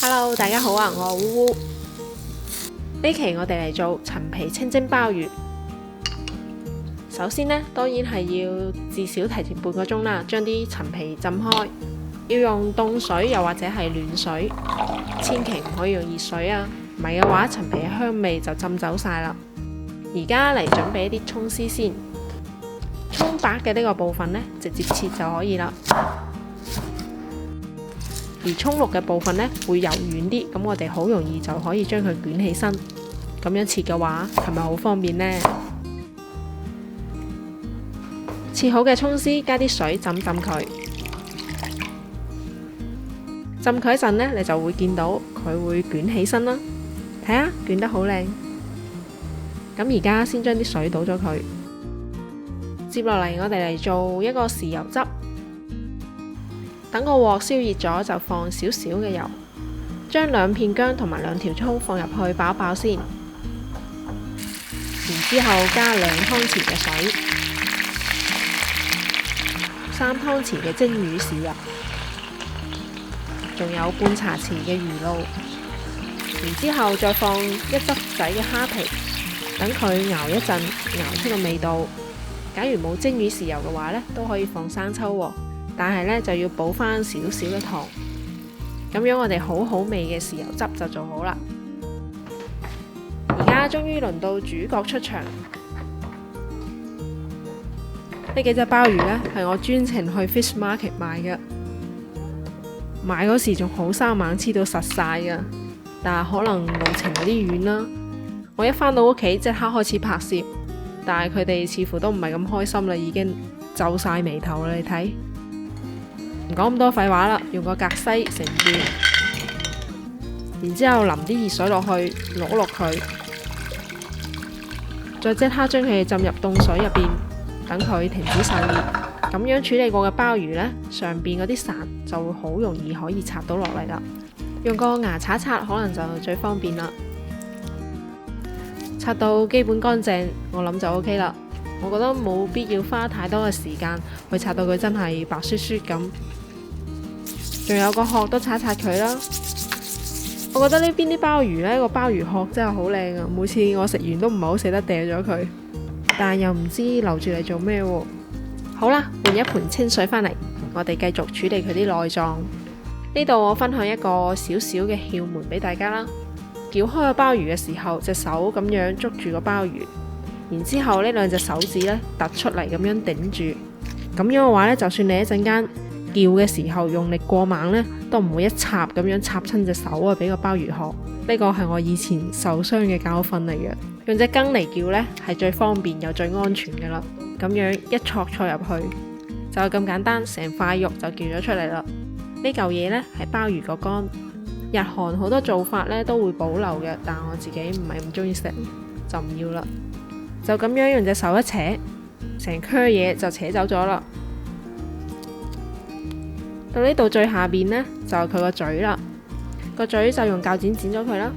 Hello， 大家好啊，我係烏烏。呢期我哋嚟做陳皮清蒸鮑魚。首先呢，當然係要至少提前半個鐘啦，將啲陳皮浸開。要用凍水又或者係暖水，千祈唔可以用熱水啊，唔係嘅話陳皮嘅香味就浸走晒啦。而家嚟準備一啲蔥絲先，蔥白嘅呢個部分呢，直接切就可以啦。而蔥綠嘅部分呢，會柔軟啲，咁我哋好容易就可以將佢捲起身。咁樣切嘅話，係咪好方便呢？切好嘅蔥絲加啲水浸佢。浸佢一陣呢，你就會見到佢會捲起身啦。睇下捲得好靚。咁而家先將啲水倒咗佢。接落嚟，我哋嚟做一個豉油汁。等個鑊燒熱咗，就放少少嘅油，將2片薑同埋2條蔥放入去爆一爆先。然之後加2湯匙嘅水，3湯匙嘅蒸魚豉油，仲有半茶匙嘅魚露。然之後再放1執仔嘅蝦皮，等佢熬一陣，熬出個味道。假如冇蒸魚豉油嘅話呢，都可以放生抽喎。但係呢，就要補翻少少嘅糖，咁樣我哋好味嘅豉油汁就做好啦。而家終於輪到主角出場，呢幾隻鮑魚呢，係我專程去 Fish Market 買嘅，買嗰時仲好生猛，黐到實晒㗎，但係可能路程有啲遠啦。我一返到屋企即刻開始拍攝，但係佢哋似乎都唔係咁開心啦，已經皺晒眉頭啦，你睇。唔講咁多廢話啦，用個格西成段，然之後淋啲熱水落去，攞落佢，再即刻將佢浸入凍水入邊，等佢停止受熱。咁樣處理過嘅鮑魚呢，上邊嗰啲潺就會好容易可以刷到落嚟啦。用個牙刷刷可能就最方便啦。刷到基本乾淨，我諗就 OK 啦。我覺得冇必要花太多嘅時間去刷到佢真係白雪雪咁。仲有個殼都刷佢啦。我覺得呢邊啲鮑魚呢，個鮑魚殼真係好靚啊！每次我食完都唔係好捨得掉咗佢，但又唔知留住嚟做咩喎。好啦，換一盆清水返嚟，我哋繼續處理佢啲內臟。呢度我分享一個少少嘅竅門俾大家啦。撬開個鮑魚嘅時候，隻手咁樣捉住個鮑魚。然之後呢2隻手指呢，突出嚟咁樣頂住，咁樣嘅話呢，就算你一陣間撬嘅時候用力過猛呢，都唔會一插咁樣插親隻手啊，俾個鮑魚殼。呢個係我以前受傷嘅教訓嚟嘅。用隻羹嚟撬呢，係最方便又最安全嘅啦。咁樣一戳入去，就咁簡單，成塊肉就撬咗出嚟啦。呢嚿嘢呢，係鮑魚個肝。日韓好多做法呢都會保留嘅，但我自己唔係咁中意食，就唔要啦。就咁樣用隻手一扯，成顆嘢就扯走咗啦。到呢度最下邊呢，就係佢個嘴啦，個嘴就用鉸剪剪咗佢啦。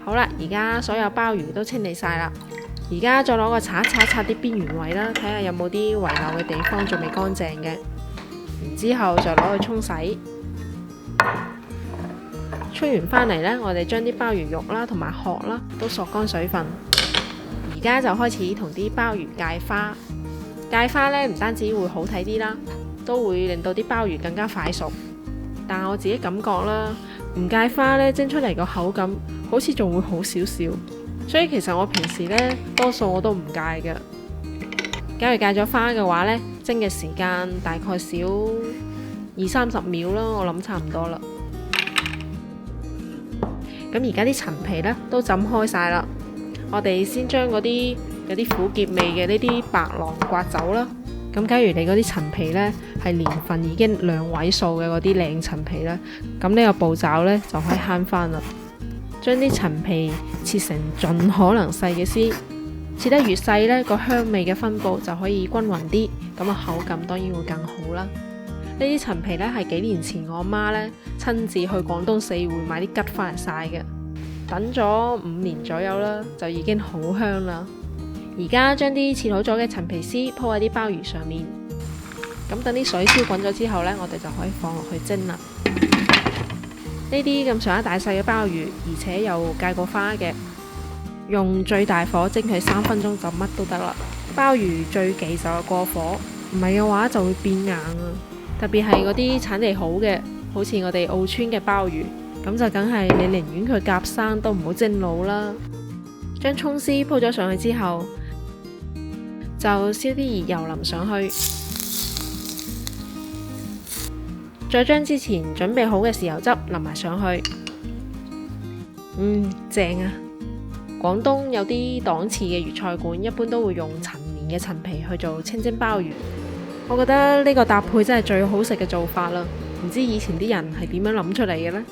好啦，而家所有鮑魚都清理晒啦。而家再攞個刷刷啲邊緣位啦，睇下有冇啲遺漏嘅地方仲未乾淨嘅。然之後就攞去沖洗。沖完返嚟呢，我哋將啲鮑魚肉啦同埋殼啦都索乾水分。而家就開始同啲鮑魚芥花。芥花呢，唔單止會好睇啲啦，都會令到啲鮑魚更加快熟。但我自己感覺啦，唔芥花呢，蒸出嚟個口感好似仲會好少少。所以其實我平時呢，多數我都唔芥嘅。假如芥咗花嘅話呢，蒸嘅時間大概少20-30秒啦，我諗差唔多啦。咁而家啲陳皮呢，都浸開晒啦。我哋先將嗰啲有啲苦澀味嘅呢啲白囊刮走啦。咁假如你嗰啲陳皮呢，係年份已經2位數嘅嗰啲靚陳皮呢，咁呢個步驟呢，就可以慳翻啦。將啲陳皮切成盡可能細嘅絲，切得越細呢，個香味嘅分佈就可以均勻啲，咁個口感當然會更好啦。呢啲陳皮呢，係幾年前我媽呢親自去廣東四會買啲桔翻嚟曬嘅，等咗5年左右啦，就已經好香啦。而家將啲切好咗嘅陳皮絲鋪喺啲鮑魚上面，咁等啲水燒滾咗之後呢，我哋就可以放落去蒸啦。呢啲咁上下大細嘅鮑魚，而且又戒過花嘅，用最大火蒸佢3分鐘就乜都得啦。鮑魚最忌就係過火，唔係嘅話就會變硬啊。特別係嗰啲產地好嘅，好似我哋澳村嘅鮑魚，咁就梗係你寧願佢夾生都唔好蒸老啦。將葱絲鋪咗上去之後，就燒啲熱油淋上去，再將之前準備好嘅豉油汁淋埋上去。正啊！廣東有啲檔次嘅粵菜館，一般都會用陳年嘅陳皮去做清蒸鮑魚。我覺得呢個搭配真係最好食嘅做法啦。唔知以前啲人係點樣諗出嚟嘅呢？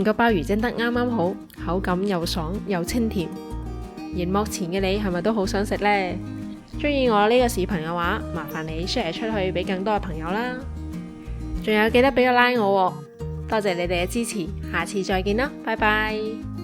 個鮑魚蒸得啱啱好，口感又爽又清甜。熒幕前嘅你係咪都好想食呢？中意我呢個視頻嘅話，麻煩你 share 出去俾更多嘅朋友啦。仲有記得俾個 like 我喎，多謝你哋嘅支持，下次再見啦，拜拜。